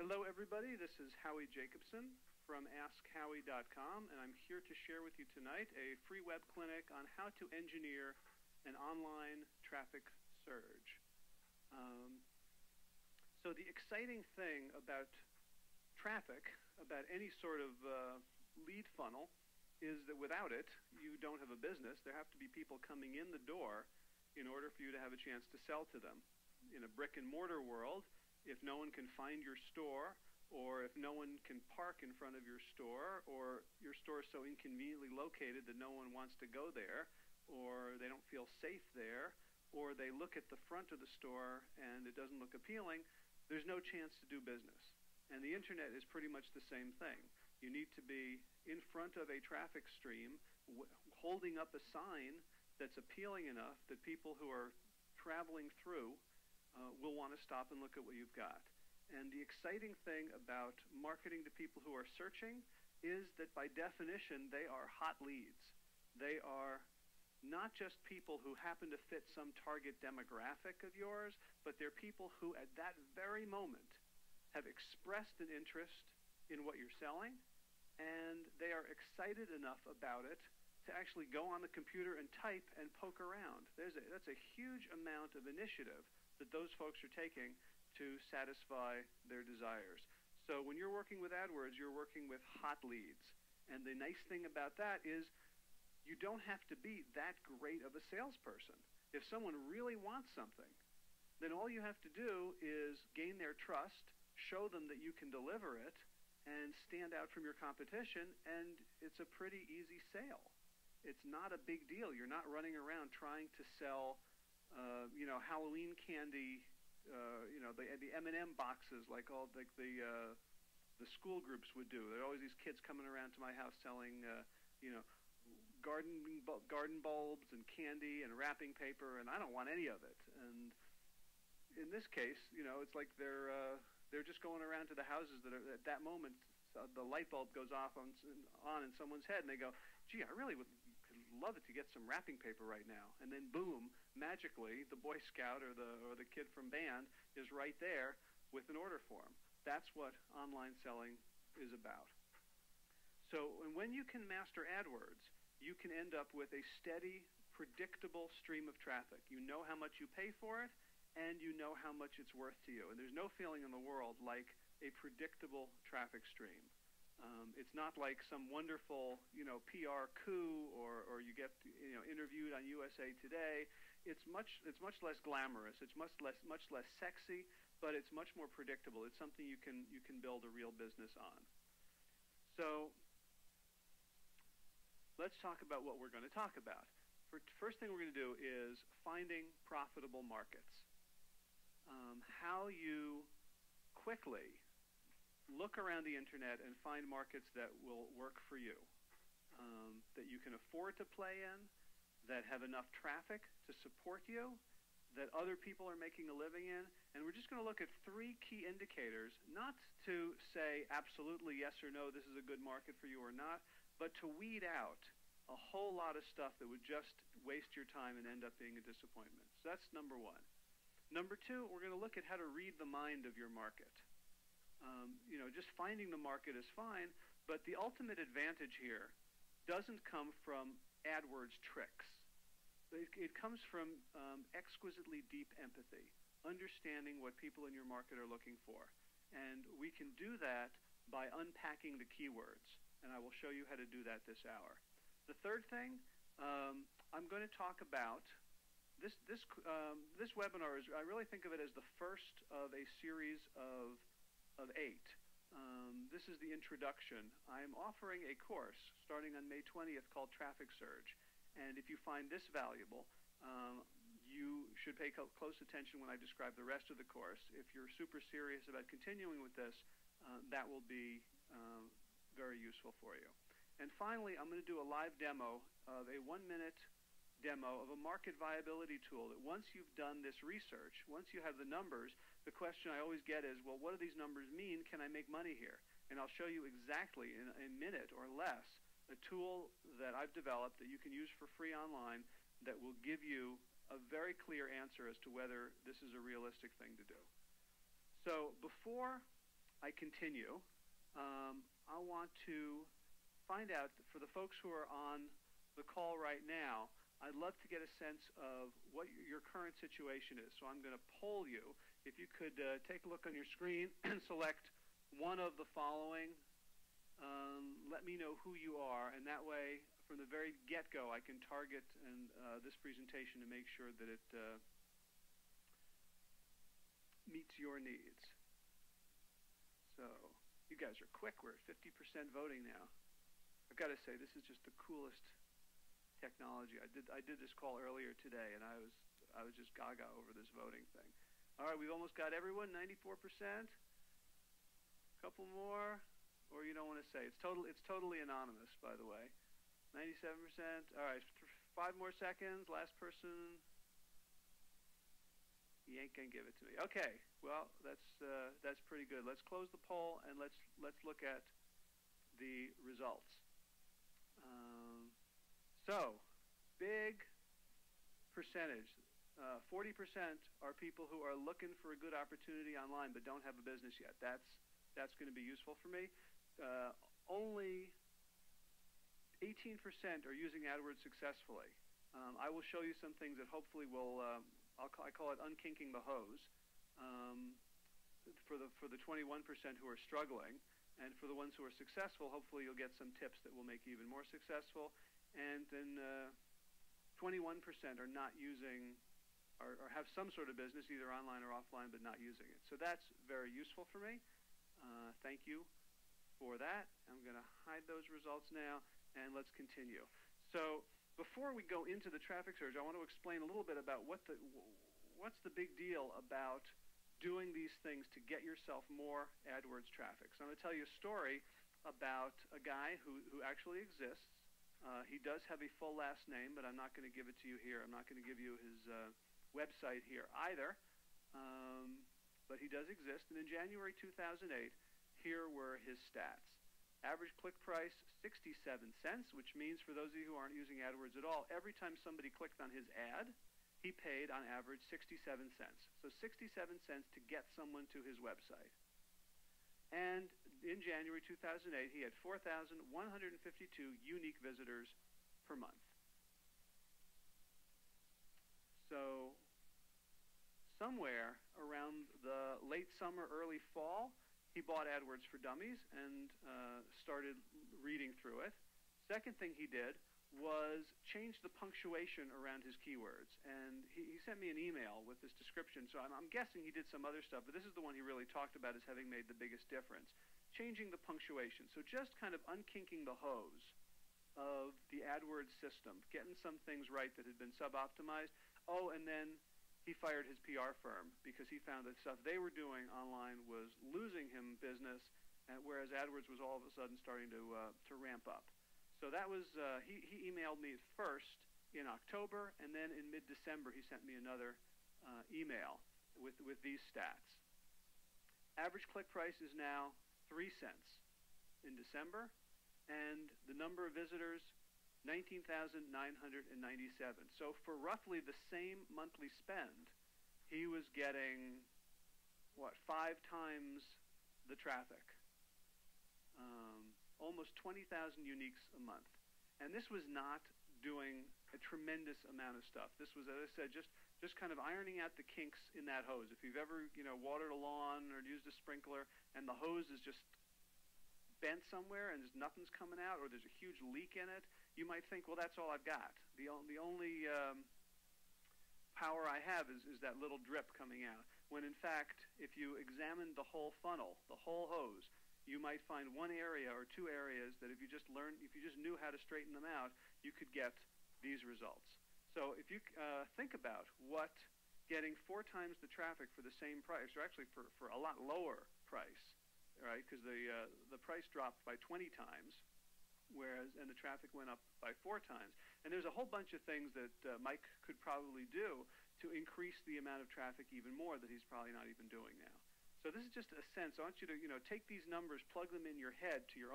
Hello, everybody. This is Howie Jacobson from AskHowie.com, and I'm here to share with you tonight a free web clinic on how to engineer an online traffic surge. So the exciting thing about traffic, about any sort of lead funnel, is that without it, you don't have a business. There have to be people coming in the door in order for you to have a chance to sell to them. In a brick-and-mortar world, if no one can find your store, or if no one can park in front of your store, or your store is so inconveniently located that no one wants to go there, or they don't feel safe there, or they look at the front of the store and it doesn't look appealing, there's no chance to do business. And the internet is pretty much the same thing. You need to be in front of a traffic stream, holding up a sign that's appealing enough that people who are traveling through will want to stop and look at what you've got. And the exciting thing about marketing to people who are searching is that by definition they are hot leads. They are not just people who happen to fit some target demographic of yours, but they're people who at that very moment have expressed an interest in what you're selling, and they are excited enough about it to actually go on the computer and type and poke around. That's a huge amount of initiative that those folks are taking to satisfy their desires. So when you're working with AdWords, you're working with hot leads. And the nice thing about that is you don't have to be that great of a salesperson. If someone really wants something, then all you have to do is gain their trust, show them that you can deliver it, and stand out from your competition, and it's a pretty easy sale. It's not a big deal. You're not running around trying to sell Halloween candy, the M&M boxes like all the school groups would do. There are always these kids coming around to my house selling, garden bulbs and candy and wrapping paper, and I don't want any of it. And in this case, it's like they're just going around to the houses that are at that moment. The light bulb goes off on in someone's head, and they go, "Gee, I really would love it to get some wrapping paper right now." And then, boom, magically, the Boy Scout or the kid from band is right there with an order form. That's what online selling is about. So, and when you can master AdWords, you can end up with a steady, predictable stream of traffic. You know how much you pay for it, and you know how much it's worth to you. And there's no feeling in the world like a predictable traffic stream. It's not like some wonderful, PR coup, or you get, interviewed on USA Today. It's much less glamorous. It's much less sexy, but it's much more predictable. It's something you can build a real business on. So let's talk about what we're going to talk about. First thing we're going to do is finding profitable markets. How you quickly look around the internet and find markets that will work for you, that you can afford to play in, that have enough traffic to support you, that other people are making a living in. And we're just going to look at 3 key indicators, not to say absolutely yes or no, this is a good market for you or not, but to weed out a whole lot of stuff that would just waste your time and end up being a disappointment. So that's number 1. Number 2, we're going to look at how to read the mind of your market. Just finding the market is fine, but the ultimate advantage here doesn't come from AdWords tricks. It comes from exquisitely deep empathy, understanding what people in your market are looking for. And we can do that by unpacking the keywords, and I will show you how to do that this hour. The third thing, I'm going to talk about this webinar. I really think of it as the first of a series of 8. This is the introduction. I'm offering a course starting on May 20th called Traffic Surge. And if you find this valuable, you should pay close attention when I describe the rest of the course. If you're super serious about continuing with this, that will be very useful for you. And finally, I'm going to do a live demo of a 1-minute demo of a market viability tool that once you've done this research, once you have the numbers, the question I always get is, well, what do these numbers mean? Can I make money here? And I'll show you exactly in a minute or less a tool that I've developed that you can use for free online that will give you a very clear answer as to whether this is a realistic thing to do. So before I continue, I want to find out, for the folks who are on the call right now, I'd love to get a sense of what your current situation is. So I'm going to poll you. If you could take a look on your screen and select one of the following, let me know who you are, and that way, from the very get-go, I can target this presentation to make sure that it meets your needs. So you guys are quick. We're at 50% voting now. I've got to say, this is just the coolest technology. I did this call earlier today, and I was just gaga over this voting thing. All right, we've almost got everyone, 94%. Couple more, or you don't want to say. It's totally anonymous, by the way. 97%. All right, 5 more seconds. Last person. He ain't gonna give it to me. Okay, well, that's pretty good. Let's close the poll and let's look at the results. So, big percentage. 40% are people who are looking for a good opportunity online but don't have a business yet. That's going to be useful for me. Only 18% are using AdWords successfully. I will show you some things that hopefully will, I call it unkinking the hose, for the 21% who are struggling. And for the ones who are successful, hopefully you'll get some tips that will make you even more successful. And then 21% are not using, or have some sort of business, either online or offline, but not using it. So that's very useful for me. Thank you for that. I'm going to hide those results now, and let's continue. So before we go into the traffic surge, I want to explain a little bit about what's the big deal about doing these things to get yourself more AdWords traffic. So I'm going to tell you a story about a guy who actually exists. He does have a full last name, but I'm not going to give it to you here. I'm not going to give you his website here either. But he does exist. And in January 2008, here were his stats. Average click price, 67 cents, which means for those of you who aren't using AdWords at all, every time somebody clicked on his ad, he paid on average 67 cents. So 67 cents to get someone to his website. And in January 2008, he had 4,152 unique visitors per month. So somewhere around the late summer, early fall, he bought AdWords for Dummies and started reading through it. Second thing he did was change the punctuation around his keywords. And he sent me an email with this description, so I'm guessing he did some other stuff, but this is the one he really talked about as having made the biggest difference. Changing the punctuation, so just kind of unkinking the hose of the AdWords system, getting some things right that had been sub-optimized. Oh, and then he fired his PR firm because he found that stuff they were doing online was losing him business, whereas AdWords was all of a sudden starting to ramp up. So that was, he emailed me first in October, and then in mid-December he sent me another email with these stats. Average click price is now 3 cents in December, and the number of visitors, 19,997. So for roughly the same monthly spend, he was getting, what, 5 times the traffic. Almost 20,000 uniques a month. And this was not doing a tremendous amount of stuff. This was, as I said, just kind of ironing out the kinks in that hose. If you've ever, watered a lawn or used a sprinkler and the hose is just bent somewhere and nothing's coming out, or there's a huge leak in it, you might think, well, that's all I've got. The only power I have is that little drip coming out. When in fact, if you examine the whole funnel, the whole hose, you might find one area or 2 areas that if you just knew how to straighten them out, you could get these results. So if you think about what getting 4 times the traffic for the same price, or actually for a lot lower price, right? Because the price dropped by 20 times, and the traffic went up by 4 times. And there's a whole bunch of things that Mike could probably do to increase the amount of traffic even more that he's probably not even doing now. So this is just a sense. I want you to take these numbers, plug them in your head to your own